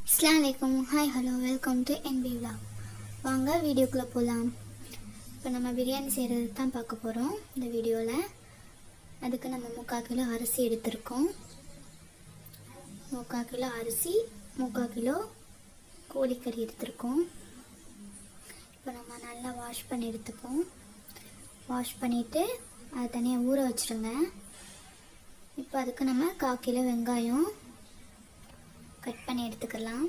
அஸ்ஸலாமு அலைக்கும். Hi hello welcome to NP vlog. வாங்க வீடியோக்குள்ளே போகலாம். இப்போ நம்ம பிரியாணி செய்கிறது தான் பார்க்க போகிறோம் இந்த வீடியோவில். அதுக்கு நம்ம 3/4 கிலோ அரிசி எடுத்திருக்கோம். 3/4 கிலோ அரிசி, 3/4 கிலோ கோழிக்கறி எடுத்திருக்கோம். இப்போ நம்ம நல்லா வாஷ் பண்ணி எடுத்துப்போம். வாஷ் பண்ணிவிட்டு அதை தனியாக ஊற வச்சுருங்க. இப்போ அதுக்கு நம்ம 1/4 கிலோ வெங்காயம் கட் பண்ணி எடுத்துக்கலாம்.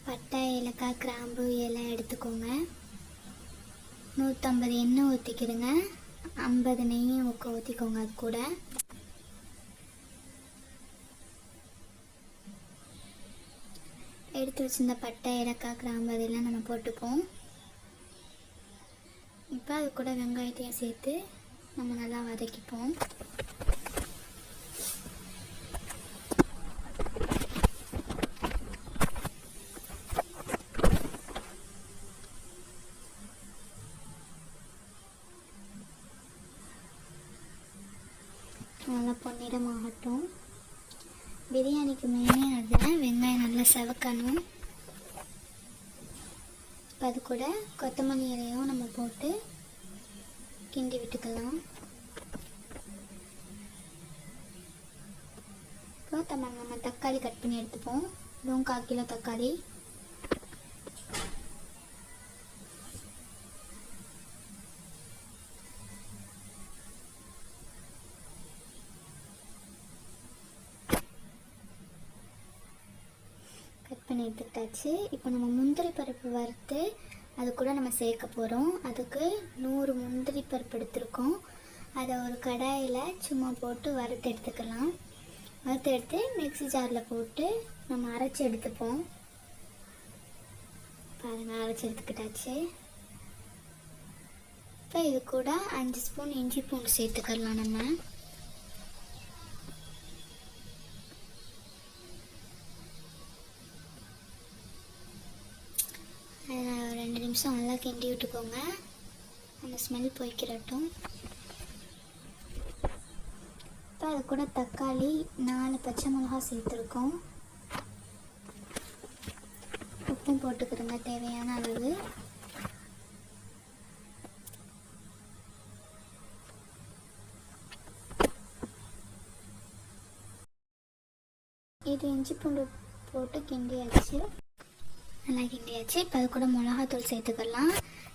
பட்டை, ஏலக்காய், கிராம்பு எல்லாம் எடுத்துக்கோங்க. 150 எண்ணெய் ஊற்றிக்கிடுங்க. 50 நெய்யும் ஊற்றிக்கோங்க. அது கூட எடுத்து வச்சிருந்த பட்டை, ஏலக்காய், கிராம்பு அதெல்லாம் நம்ம போட்டுப்போம். இப்போ அது கூட வெங்காயத்தையும் சேர்த்து நம்ம நல்லா வதக்கிப்போம். நல்லா பொன்னிறமாகட்டும். பிரியாணிக்கு மெயினே அதுதான், வெங்காயம் நல்லா செவக்கணும். இப்போ அது கூட கொத்தமல்லி இலையும் நம்ம போட்டு கிண்டி விட்டுக்கலாம். இப்போ நம்ம தக்காளி கட் பண்ணி எடுத்துப்போம். இதுவும் 1/4 கிலோ தக்காளி. கட் பண்ணி எடுத்துக்கிட்டாச்சு. இப்போ நம்ம முந்திரி பருப்பு வறுத்து அது கூட நம்ம சேர்க்க போகிறோம். அதுக்கு 100 முந்திரி பருப்பு எடுத்துருக்கோம். அதை ஒரு கடாயில் சும்மா போட்டு வறுத்து எடுத்துக்கலாம். வறுத்து எடுத்து மிக்ஸி ஜாரில் போட்டு நம்ம அரைச்சி எடுத்துப்போம். பாருங்கள், அரைச்சி எடுத்துக்கிட்டாச்சு. இப்போ இது கூட 5 ஸ்பூன் இஞ்சி பூண்டு சேர்த்துக்கலாம். நம்ம ஒரு 2 நிமிஷம் நல்லா கிண்டி விட்டுக்கோங்க. அந்த ஸ்மெல் போய்க்கிறட்டும். இப்போ அது கூட தக்காளி, 4 பச்சை மிளகாய் சேர்த்துருக்கோம். உப்பும் போட்டுக்கிறோங்க தேவையான அளவு. இது இஞ்சி பூண்டு போட்டு கிண்டியாச்சு. நல்லா கிண்டியாச்சு. இப்போ அது கூட மிளகாத்தூள் சேர்த்துக்கலாம்.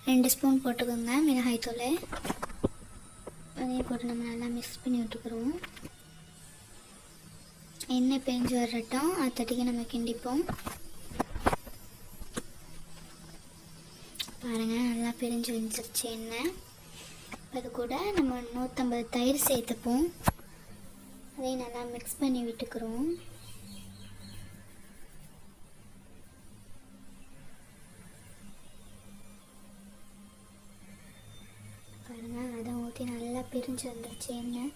2 ஸ்பூன் போட்டுக்கோங்க மிளகாய்த்தூள். அதையும் போட்டு நம்ம நல்லா மிக்ஸ் பண்ணி விட்டுக்கிறோம். எண்ணெய் பிரிஞ்சு வரட்டும். அது தட்டிக்கு நம்ம கிண்டிப்போம். பாருங்கள், நல்லா பிரிஞ்சு வந்துருச்சு எண்ணெய். அது கூட நம்ம 150 தயிர் சேர்த்துப்போம். அதையும் நல்லா மிக்ஸ் பண்ணி விட்டுக்கிறோம். பாருங்கள், அதை ஊற்றி நல்லா பிரிஞ்சு வந்துருச்சு எண்ணெய்.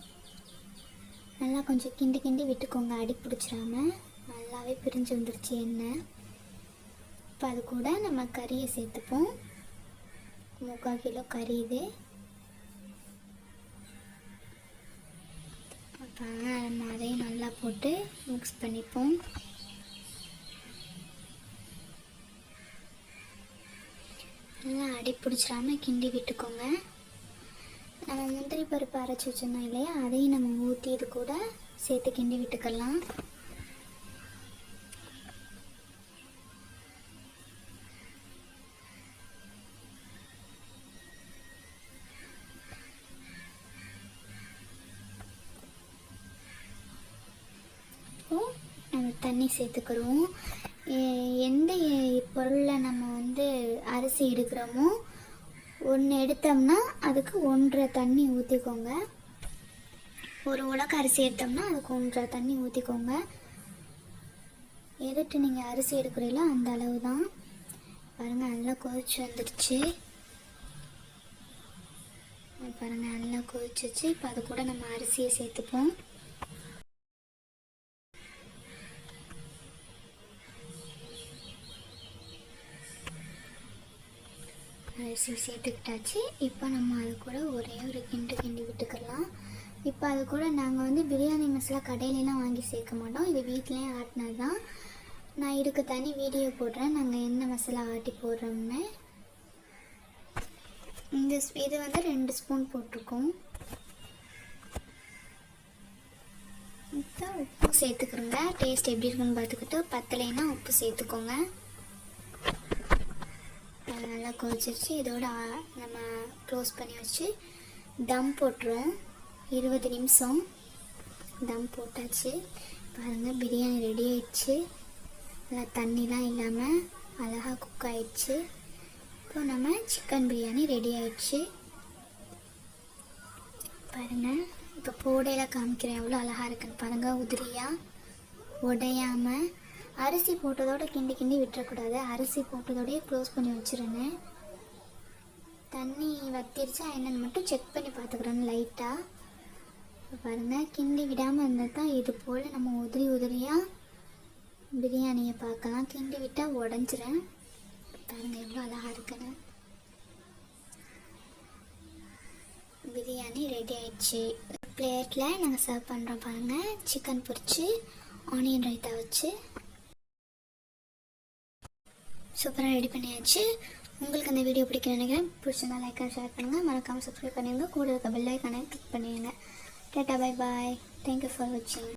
நல்லா கொஞ்சம் கிண்டி கிண்டி விட்டுக்கோங்க, அடி பிடிச்சிடாம. நல்லாவே பிரிஞ்சு வந்துருச்சு எண்ணெய். இப்போ அது கூட நம்ம கறியை சேர்த்துப்போம். 3/4 கிலோ கறி இது. நம்ம அதையும் நல்லா போட்டு மிக்ஸ் பண்ணிப்போம். நல்லா அடி பிடிச்சிடாம கிண்டி விட்டுக்கோங்க. நம்ம முந்திரி பருப்பு அரைச்சி வச்சிருந்தோம் இல்லையா, அதையும் நம்ம ஊற்றி இது கூட சேர்த்து கிண்டி விட்டுக்கலாம். இப்போது நம்ம தண்ணி சேர்த்துக்கிறோம். எந்த பொருளில் நம்ம அரிசி எடுக்கிறோமோ, 1 எடுத்தோம்னா அதுக்கு 1.5 தண்ணி ஊற்றிக்கோங்க. ஒரு உலக்க அரிசி எடுத்தோம்னா அதுக்கு 1.5 தண்ணி ஊற்றிக்கோங்க. எதுட்டு நீங்கள் அரிசி எடுக்கிறீங்களோ அந்த அளவு தான். பாருங்கள், நல்லா கொதிச்சு வந்துடுச்சு. பாருங்கள், நல்லா கொதிச்சிச்சு. இப்போ அது கூட நம்ம அரிசியை சேர்த்துப்போம். அரிசி சேர்த்துக்கிட்டாச்சு. இப்போ நம்ம அது கூட ஒரே ஒரு கிண்டி விட்டுக்கலாம். இப்போ அது கூட நாங்கள் வந்து பிரியாணி மசாலா கடையிலலாம் வாங்கி சேர்க்க மாட்டோம், இது வீட்லேயும் ஆட்டினது தான். நான் இதுக்கு தனி வீடியோ போடுறேன் நாங்கள் என்ன மசாலா ஆட்டி போடுறோம்னு. இது வந்து 2 ஸ்பூன் போட்டிருக்கோம். இப்போ உப்பு சேர்த்துக்கிறோங்க, டேஸ்ட் எப்படி இருக்குன்னு பார்த்துக்கிட்டு பத்தலைன்னா உப்பு சேர்த்துக்கோங்க. நல்லா கொதிச்சிருச்சு. இதோட நம்ம க்ளோஸ் பண்ணி வச்சு தம் போட்டுருவோம். 20 நிமிஷம் தம் போட்டாச்சு. பாருங்கள் பிரியாணி ரெடி ஆயிடுச்சு. நல்லா தண்ணிலாம் இல்லாமல் அழகாக குக் ஆயிடுச்சு. இப்போ நம்ம சிக்கன் பிரியாணி ரெடி ஆயிடுச்சு. பாருங்கள் இப்போ போடையில் காமிக்கிறேன் எவ்வளோ அழகாக இருக்குன்னு பாருங்கள். உதிரியாக உடையாமல் அரிசி போட்டதோடு கிண்டி விட்டுறக்கூடாது. அரிசி போட்டதோடய க்ளோஸ் பண்ணி வச்சுருந்தேன். தண்ணி வத்திருச்சா என்னென்னு மட்டும் செக் பண்ணி பார்த்துக்கிறேன் லைட்டாக. பாருங்கள் கிண்டி விடாமல் இருந்தால் தான் இது போல் நம்ம உதிரியாக பிரியாணியை பார்க்கலாம். கிண்டி விட்டால் உடஞ்சிரும். பாருங்கள் எவ்வளோ அழகாக இருக்குன்னு. பிரியாணி ரெடி ஆயிடுச்சு. பிளேட்டில் நாங்கள் சர்வ் பண்ணுறோம். பாருங்கள் சிக்கன் பொரிச்சு ஆனியன் ரைத்தா வச்சு சூப்பராக ரெடி பண்ணியாச்சு. உங்களுக்கு அந்த வீடியோ பிடிக்கும்னு நினைக்கிறேன். பிடிச்சிருந்தா லைக் அண்ட் ஷேர் பண்ணுங்கள். மறக்காமல் சப்ஸ்கிரைப் பண்ணிடுங்க. கூட இருக்க பெல் ஐக்கானை கிளிக் பண்ணிடுங்க. Tata bye bye. Thank you for வாட்சிங்.